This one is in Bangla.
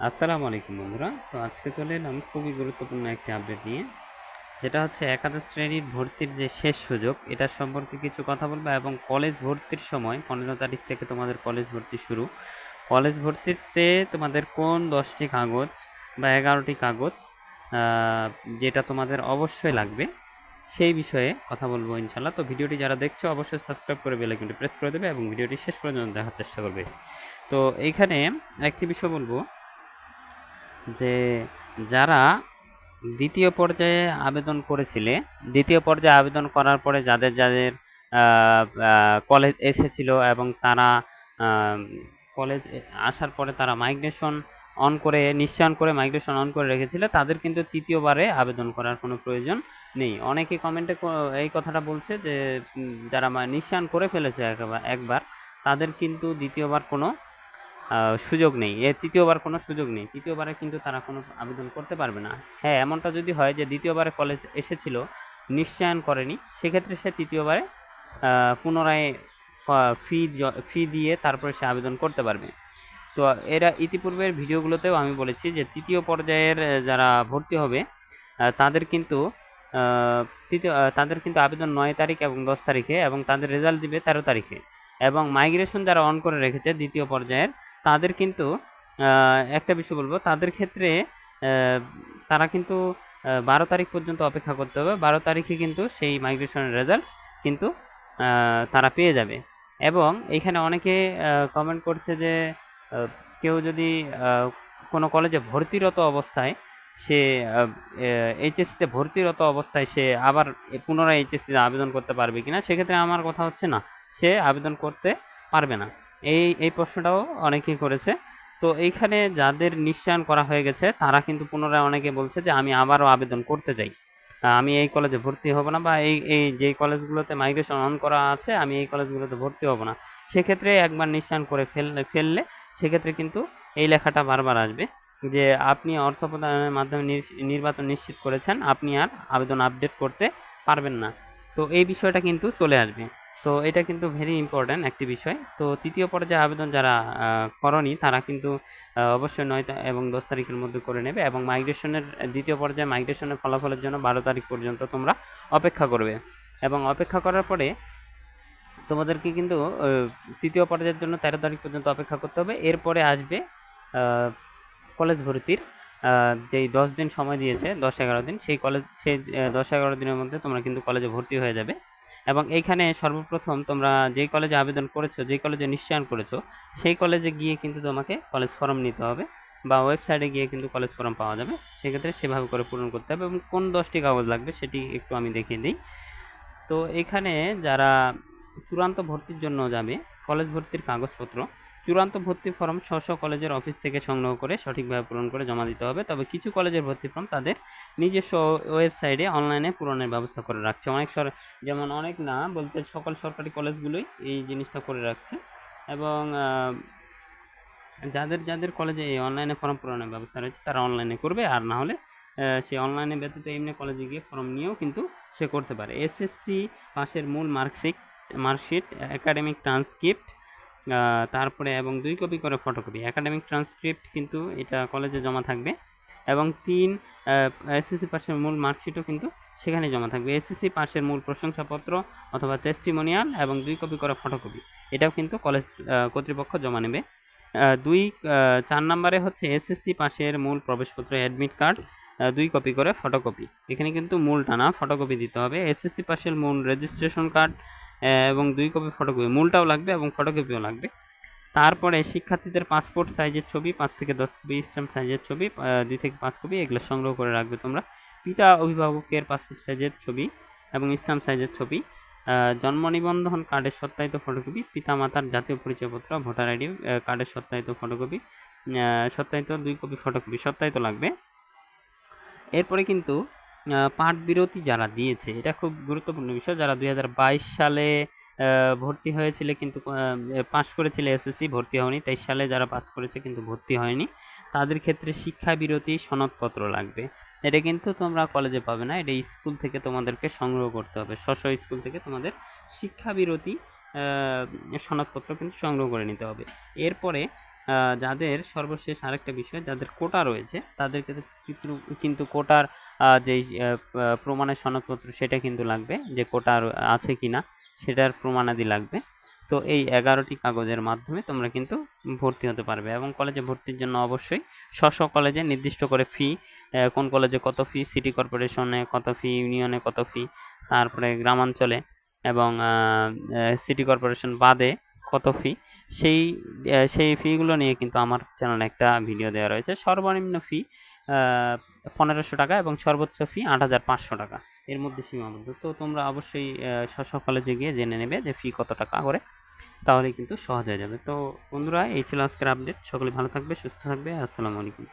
আসসালামু আলাইকুম বন্ধুরা। তো আজকে চলে এলাম খুবই গুরুত্বপূর্ণ একটি আপডেট নিয়ে, যেটা হচ্ছে একাদশ শ্রেণীর ভর্তির যে শেষ সুযোগ এটার সম্পর্কে কিছু কথা বলবো। এবং কলেজ ভর্তির সময় 15 তারিখ থেকে তোমাদের কলেজ ভর্তি শুরু। কলেজ ভর্তিতে তোমাদের কোন 10টি কাগজ বা 11টি কাগজ যেটা তোমাদের অবশ্যই লাগবে সেই বিষয়ে কথা বলবো ইনশাল্লাহ। তো ভিডিওটি যারা দেখছো অবশ্যই সাবস্ক্রাইব করে বেল আইকনটি প্রেস করে দেবে এবং ভিডিওটি শেষ পর্যন্ত দেখার চেষ্টা করবে। তো এইখানে একটি বিষয় বলবো যে যারা দ্বিতীয় পর্যায়ে আবেদন করেছিলে, দ্বিতীয় পর্যায়ে আবেদন করার পরে যাদের যাদের কলেজ এসেছিল এবং তারা কলেজ আসার পরে তারা মাইগ্রেশন অন করে নিশ্চয়ন করে মাইগ্রেশন অন করে রেখেছিল, তাদের কিন্তু তৃতীয়বারে আবেদন করার কোনো প্রয়োজন নেই। অনেকে কমেন্টে এই কথাটা বলছে যে যারা নিশ্চয়ন করে ফেলেছে একবার তাদের কিন্তু দ্বিতীয়বার কোনো সুযোগ নেই, তৃতীয়বার কোনো সুযোগ নেই, তৃতীয়বারে কিন্তু তারা কোনো আবেদন করতে পারবে না। হ্যাঁ, এমনটা যদি হয় যে দ্বিতীয়বারে কলেজ এসেছিল নিশ্চয়ন করেনি, সেক্ষেত্রে সে তৃতীয়বারে পুনরায় ফি দিয়ে তারপরে সে আবেদন করতে পারবে। তো এরা ইতিপূর্বের ভিডিওগুলোতেও আমি বলেছি যে তৃতীয় পর্যায়ের যারা ভর্তি হবে তাদের কিন্তু তাদের কিন্তু আবেদন 9 তারিখ এবং 10 তারিখে, এবং তাদের রেজাল্ট দিবে 13 তারিখে। এবং মাইগ্রেশন যারা অন করে রেখেছে দ্বিতীয় পর্যায়ের তাদের কিন্তু একটা বিষয় বলবো, তাদের ক্ষেত্রে তারা কিন্তু 12 তারিখ পর্যন্ত অপেক্ষা করতে হবে। 12 তারিখে কিন্তু সেই মাইগ্রেশনের রেজাল্ট কিন্তু তারা পেয়ে যাবে। এবং এইখানে অনেকে কমেন্ট করছে যে কেউ যদি কোনো কলেজে ভর্তিরত অবস্থায় সে এইচএসসিতে ভর্তিরত অবস্থায় সে আবার পুনরায় এইচএসসিতে আবেদন করতে পারবে কিনা, সেক্ষেত্রে আমার কথা হচ্ছে না, সে আবেদন করতে পারবে না। এই প্রশ্নটাও অনেকেই করেছে। তো এইখানে যাদের নিশ্চয়ন করা হয়ে গেছে তারা কিন্তু পুনরায় অনেকে বলছে যে আমি আবারও আবেদন করতে চাই, আমি এই কলেজে ভর্তি হব না, বা এই যেই কলেজগুলোতে মাইগ্রেশন অন করা আছে আমি এই কলেজগুলোতে ভর্তি হব না। সেক্ষেত্রে একবার নিশ্চয়ন করে ফেললে সেক্ষেত্রে কিন্তু এই লেখাটা বারবার আসবে যে আপনি অর্থ প্রদানের মাধ্যমে নির্বাচন নিশ্চিত করেছেন, আপনি আর আবেদন আপডেট করতে পারবেন না। তো এই বিষয়টা কিন্তু চলে আসবে। তো এটা কিন্তু ভেরি ইম্পর্ট্যান্ট একটি বিষয়। তো তৃতীয় পর্যায়ে আবেদন যারা করনি তারা কিন্তু অবশ্যই 9 এবং 10 তারিখের মধ্যে করে নেবে, এবং মাইগ্রেশনের দ্বিতীয় পর্যায়ে মাইগ্রেশনের ফলাফলের জন্য 12 তারিখ পর্যন্ত তোমরা অপেক্ষা করবে। এবং অপেক্ষা করার পরে তোমাদেরকে কিন্তু তৃতীয় পর্যায়ের জন্য 13 তারিখ পর্যন্ত অপেক্ষা করতে হবে। এরপরে আসবে কলেজ ভর্তির যেই 10 দিন সময় দিয়েছে, 10-11 দিন, সেই 10-11 দিনের মধ্যে তোমরা কিন্তু কলেজে ভর্তি হয়ে যাবে। এবং এইখানে সর্বপ্রথম তোমরা যেই কলেজে আবেদন করেছো, যেই কলেজে নিশ্চয়ন করেছো, সেই কলেজে গিয়ে কিন্তু তোমাকে কলেজ ফর্ম নিতে হবে, বা ওয়েবসাইটে গিয়ে কিন্তু কলেজ ফর্ম পাওয়া যাবে। সেক্ষেত্রে সেভাবে করে পূরণ করতে হবে। এবং কোন 10টি কাগজ লাগবে সেটি একটু আমি দেখিয়ে দিই। তো এখানে যারা চূড়ান্ত ভর্তির জন্য যাবে, কলেজ ভর্তির কাগজপত্র, চূড়ান্ত ভর্তি ফর্ম স্ব কলেজের অফিস থেকে সংগ্রহ করে সঠিকভাবে পূরণ করে জমা দিতে হবে। তবে কিছু কলেজের ভর্তি ফর্ম তাদের নিজস্ব ওয়েবসাইটে অনলাইনে পূরণের ব্যবস্থা করে রাখছে। যেমন অনেক না বলতে সকল সরকারি কলেজগুলোই এই জিনিসটা করে রাখছে। এবং যাদের যাদের কলেজে এই অনলাইনে ফর্ম পূরণের ব্যবস্থা রয়েছে তারা অনলাইনে করবে, আর না হলে সে অনলাইনে ব্যতীত এমনি কলেজে গিয়ে ফর্ম নিয়েও কিন্তু সে করতে পারে। এসএসসি পাশের মূল মার্কশিট, একাডেমিক ট্রান্সক্রিপ্ট, তারপরে এবং 2 কপি করে ফটোকপি। একাডেমিক ট্রান্সক্রিপ্ট কিন্তু এটা কলেজে জমা থাকবে, এবং 3 এসএসসি পাশের মূল মার্কশিটও কিন্তু সেখানে জমা থাকবে। এসএসসি পাশের মূল প্রশংসাপত্র অথবা টেস্টিমোনিয়াল এবং 2 কপি করে ফটোকপি, এটাও কিন্তু কলেজ কর্তৃপক্ষ জমা নেবে। 4 নম্বরে হচ্ছে এসএসসি পাশের মূল প্রবেশপত্র, অ্যাডমিট কার্ড, 2 কপি করে ফটোকপি। এখানে কিন্তু মূলটা না, ফটোকপি দিতে হবে। এসএসসি পাশের মূল রেজিস্ট্রেশন কার্ড এবং 2 কপি ফটোকপি, মূলটাও লাগবে এবং ফটোকপিও লাগবে। তারপরে শিক্ষার্থীদের পাসপোর্ট সাইজের ছবি 5 থেকে 10 কপি, স্ট্যাম্প সাইজের ছবি 2 থেকে 5 কপি, এগুলো সংগ্রহ করে রাখবে তোমরা। পিতা অভিভাবকের পাসপোর্ট সাইজের ছবি এবং স্ট্যাম্প সাইজের ছবি, জন্ম নিবন্ধন কার্ডের সত্যায়িত ফটোকপি, পিতামাতার জাতীয় পরিচয়পত্র, ভোটার আইডি কার্ডের সত্যায়িত ফটোকপি, সত্যায়িত 2 কপি ফটোকপি সত্যায়িত লাগবে। এরপরে কিন্তু পাঠ বিরতি যারা দিয়েছে, এটা খুব গুরুত্বপূর্ণ বিষয়, যারা 2022 সালে ভর্তি হয়েছিল কিন্তু পাস করেছিল এসএসসি, ভর্তি হয়নি, 23 সালে যারা পাস করেছে কিন্তু ভর্তি হয়নি, তাদের ক্ষেত্রে শিক্ষা বিরতি সনদপত্র লাগবে। এটা কিন্তু তোমরা কলেজে পাবে না, এটা স্কুল থেকে তোমাদেরকে সংগ্রহ করতে হবে। স্কুল থেকে তোমাদের শিক্ষা বিরতি সনদপত্র কিন্তু সংগ্রহ করে নিতে হবে। এরপরে যাদের সর্বশেষ আরেকটা বিষয়, যাদের কোটা রয়েছে তাদেরকে কিন্তু কোটার যেই প্রমাণের সনদপত্র সেটা কিন্তু লাগবে, যে কোটা আছে কিনা সেটার প্রমাণাদি লাগবে। তো এই 11টি কাগজের মাধ্যমে তোমরা কিন্তু ভর্তি হতে পারবে। এবং কলেজে ভর্তির জন্য অবশ্যই স্ব কলেজে নির্দিষ্ট করে ফি, কোন কলেজে কত ফি, সিটি কর্পোরেশনে কত ফি, ইউনিয়নে কত ফি, তারপরে গ্রামাঞ্চলে এবং সিটি কর্পোরেশন বাদে কত ফি, সেই ফিগুলো নিয়ে কিন্তু আমার চ্যানেলে একটা ভিডিও দেওয়া রয়েছে। সর্বনিম্ন ফি 1500 টাকা এবং সর্বোচ্চ ফি 8500 টাকা, এর মধ্যে সীমাবদ্ধ। তো তোমরা অবশ্যই স্ব কলেজে গিয়ে জেনে নেবে যে ফি কত টাকা করে, তাহলে কিন্তু সহজ হয়ে যাবে। তো বন্ধুরা, এই ছিল আজকের আপডেট। সকলে ভালো থাকবে, সুস্থ থাকবে। আসসালামু আলাইকুম।